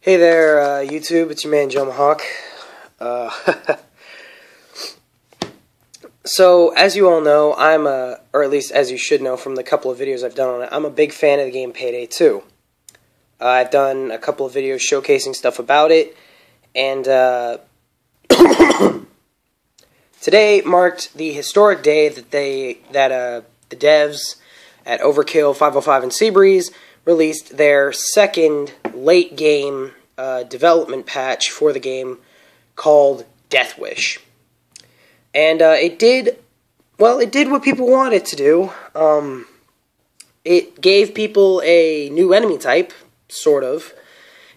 Hey there, YouTube, it's your man, Joe Mahawk. So, as you all know, or at least as you should know from the couple of videos I've done on it, I'm a big fan of the game Payday 2. I've done a couple of videos showcasing stuff about it, and today marked the historic day that the devs at Overkill, 505, and Seabreeze released their second late-game development patch for the game called Death Wish. And it did what people wanted it to do. It gave people a new enemy type, sort of,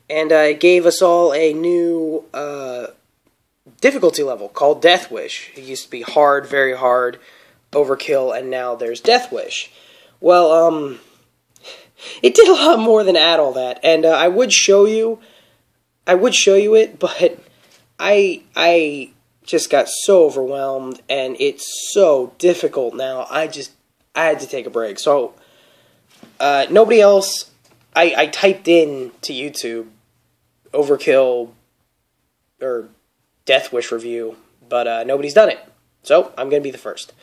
and it gave us all a new difficulty level called Death Wish. It used to be hard, very hard, Overkill, and now there's Death Wish. Well, it did a lot more than add all that, and I would show you it, but I just got so overwhelmed, and it's so difficult now. I had to take a break. So, nobody else, I typed in to YouTube Overkill or Death Wish review, but nobody's done it. So, I'm going to be the first.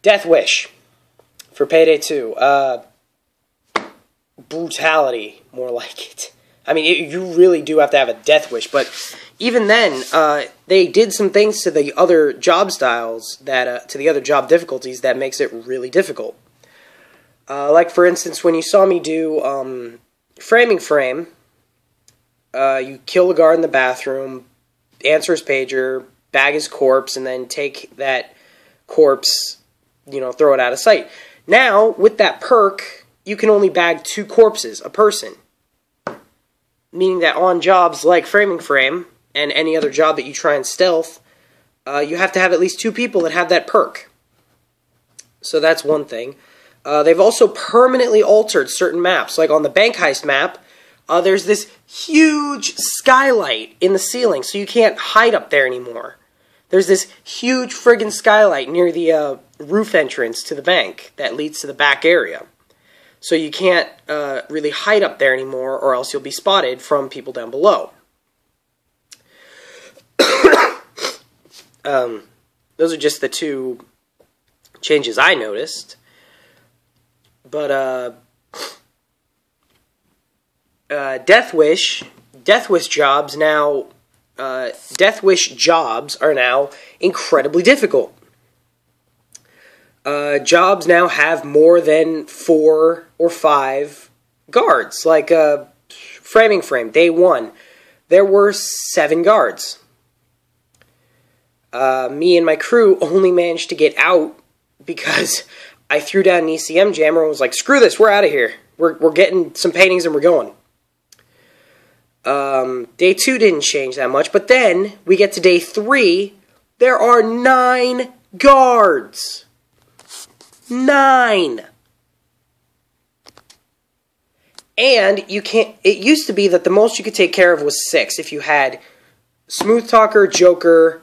Death Wish for Payday 2. Brutality, more like it. I mean, you really do have to have a death wish, but even then, they did some things to the other job styles, to the other job difficulties, that makes it really difficult. Like, for instance, when you saw me do Framing Frame, you kill the guard in the bathroom, answer his pager, bag his corpse, and then take that corpse, throw it out of sight. Now, with that perk, you can only bag 2 corpses a person. Meaning that on jobs like Framing Frame, and any other job that you try and stealth, you have to have at least 2 people that have that perk. So that's one thing. They've also permanently altered certain maps. Like on the bank heist map, there's this huge skylight in the ceiling, so you can't hide up there anymore. There's this huge friggin' skylight near the roof entrance to the bank that leads to the back area. So you can't really hide up there anymore, or else you'll be spotted from people down below. Those are just the 2 changes I noticed. But Death Wish jobs are now incredibly difficult. Jobs now have more than 4 or 5 guards. Like Framing Frame, day 1, there were 7 guards. Me and my crew only managed to get out because I threw down an ECM jammer and was like, screw this, we're out of here. We're getting some paintings and we're going. Day 2 didn't change that much, but then we get to day 3, there are 9 guards. 9! And you can't. It used to be that the most you could take care of was 6 if you had Smooth Talker, Joker,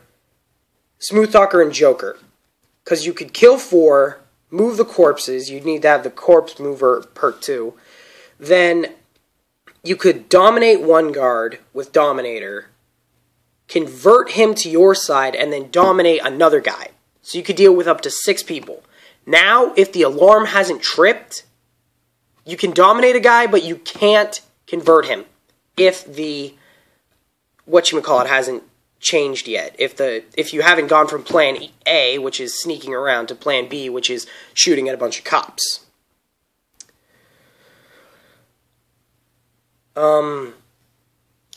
Smooth Talker, and Joker. Because you could kill 4, move the corpses. You'd need to have the corpse mover perk too. Then you could dominate 1 guard with Dominator, convert him to your side, and then dominate another guy. So you could deal with up to 6 people. Now, if the alarm hasn't tripped, you can dominate a guy, but you can't convert him if the hasn't changed yet. If you haven't gone from plan A, which is sneaking around, to plan B, which is shooting at a bunch of cops. There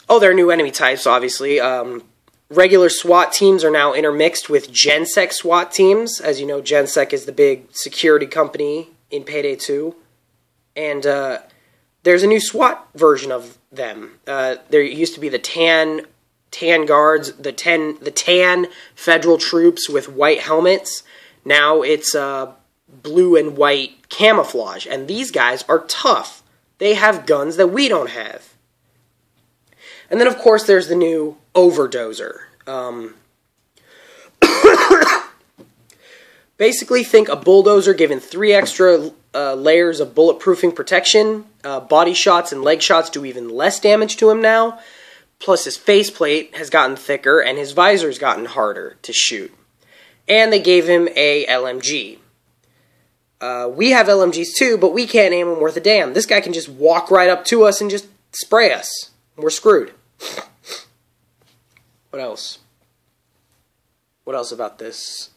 are new enemy types, obviously. Regular SWAT teams are now intermixed with GenSec SWAT teams. As you know, GenSec is the big security company in Payday 2. And there's a new SWAT version of them. There used to be the tan guards, the tan federal troops with white helmets. Now it's blue and white camouflage. And these guys are tough. They have guns that we don't have. And then, of course, there's the new Overdozer. Basically, think a bulldozer given 3 extra layers of bulletproofing protection. Body shots and leg shots do even less damage to him now. Plus his faceplate has gotten thicker and his visor's gotten harder to shoot. And they gave him a LMG. We have LMGs too, but we can't aim him worth a damn. This guy can just walk right up to us and just spray us. We're screwed. What else? What else about this?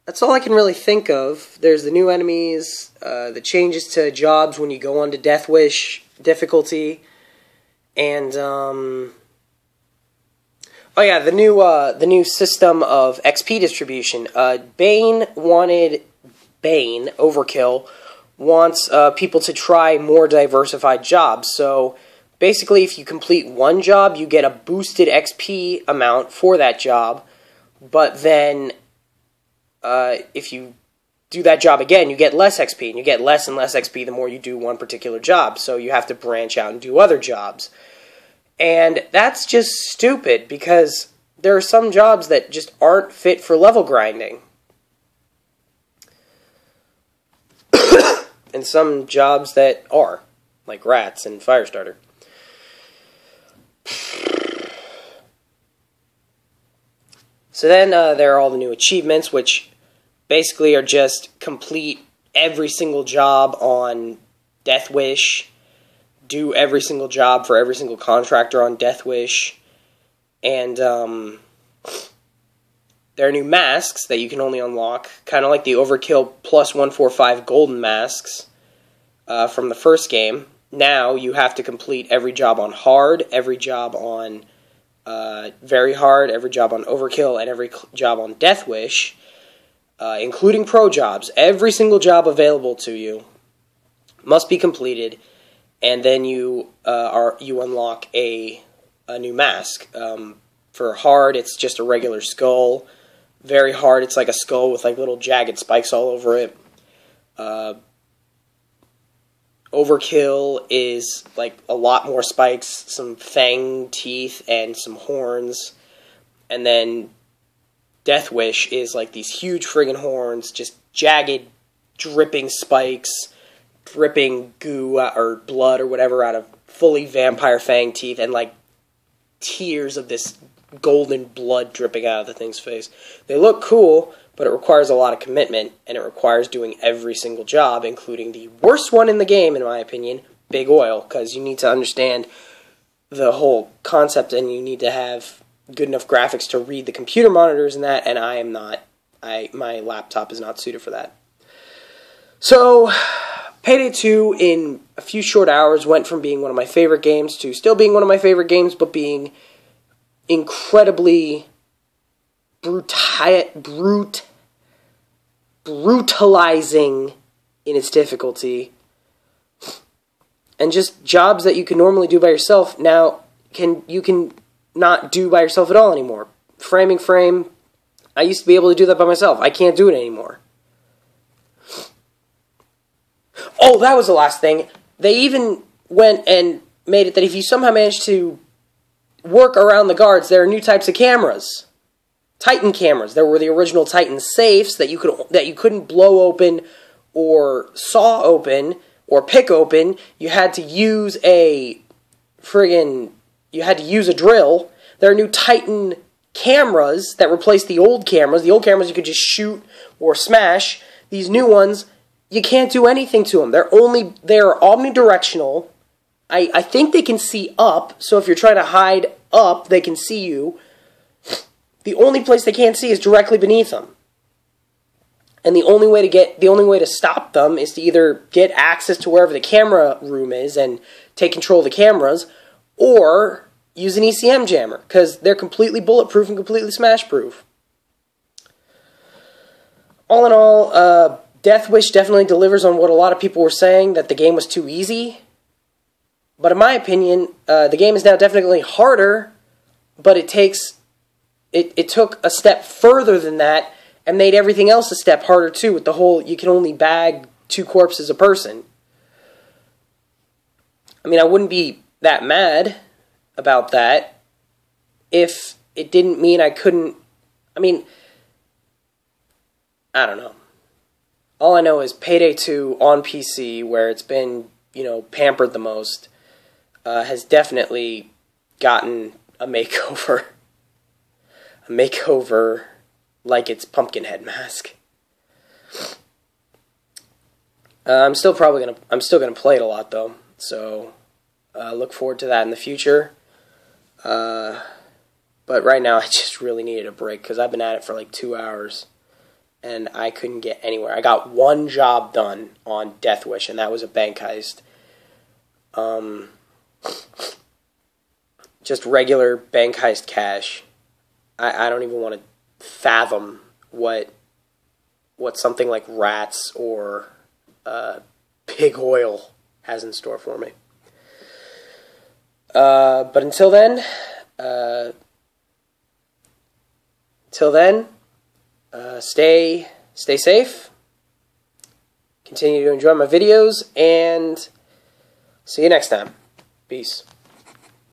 That's all I can really think of. There's the new enemies, the changes to jobs when you go on to Death Wish difficulty, and oh yeah, the new system of XP distribution. Overkill wants people to try more diversified jobs. So basically, if you complete one job, you get a boosted XP amount for that job, but then if you do that job again, you get less XP, and you get less and less XP the more you do one particular job, so you have to branch out and do other jobs. And that's just stupid, because there are some jobs that just aren't fit for level grinding. And some jobs that are, like rats and Firestarter. So then there are all the new achievements, which basically are just complete every single job on Death Wish, do every single job for every single contractor on Death Wish, and there are new masks that you can only unlock, kind of like the Overkill plus 145 golden masks from the first game. Now you have to complete every job on hard, every job on very hard, every job on Overkill, and every job on Death Wish, including pro jobs. Every single job available to you must be completed, and then you unlock a new mask. For hard, it's just a regular skull. Very hard, it's like a skull with like little jagged spikes all over it. Overkill is like a lot more spikes, some fang teeth, and some horns. And then Death Wish is like these huge friggin' horns, just jagged, dripping spikes, dripping goo or blood or whatever out of fully vampire fang teeth, and like tears of this golden blood dripping out of the thing's face. They look cool, but it requires a lot of commitment, and it requires doing every single job, including the worst one in the game, in my opinion, Big Oil, because you need to understand the whole concept, and you need to have good enough graphics to read the computer monitors and that, and I am not. My laptop is not suited for that. So, Payday 2, in a few short hours, went from being one of my favorite games to still being one of my favorite games, but being incredibly brutalizing in its difficulty, and just jobs that you can normally do by yourself now you can not do by yourself at all anymore. Framing frame, I used to be able to do that by myself. I can't do it anymore. Oh, that was the last thing. They even went and made it that if you somehow manage to work around the guards, there are new types of cameras. Titan cameras. There were the original Titan safes that you couldn't blow open or saw open or pick open. You had to use a drill. There are new Titan cameras that replace the old cameras. The old cameras you could just shoot or smash. These new ones, you can't do anything to them. They're omnidirectional. I think they can see up, so if you're trying to hide up, they can see you. The only place they can't see is directly beneath them. And the only way to stop them is to either get access to wherever the camera room is and take control of the cameras, or use an ECM jammer, because they're completely bulletproof and completely smash-proof. All in all, Death Wish definitely delivers on what a lot of people were saying, that the game was too easy. But in my opinion, the game is now definitely harder, but it took a step further than that and made everything else a step harder too, with the whole you can only bag 2 corpses a person. I mean, I wouldn't be that mad about that if it didn't mean I couldn't. I mean, I don't know. All I know is Payday 2 on PC, where it's been, pampered the most, has definitely gotten a makeover. A makeover like its Pumpkinhead mask. I'm still gonna play it a lot though, so look forward to that in the future. But right now I just really needed a break because I've been at it for like 2 hours and I couldn't get anywhere. I got one job done on Death Wish, and that was a bank heist. Just regular bank heist cash. I don't even want to fathom what something like Rats or Pig Oil has in store for me. But until then, stay safe. Continue to enjoy my videos, and see you next time. Peace.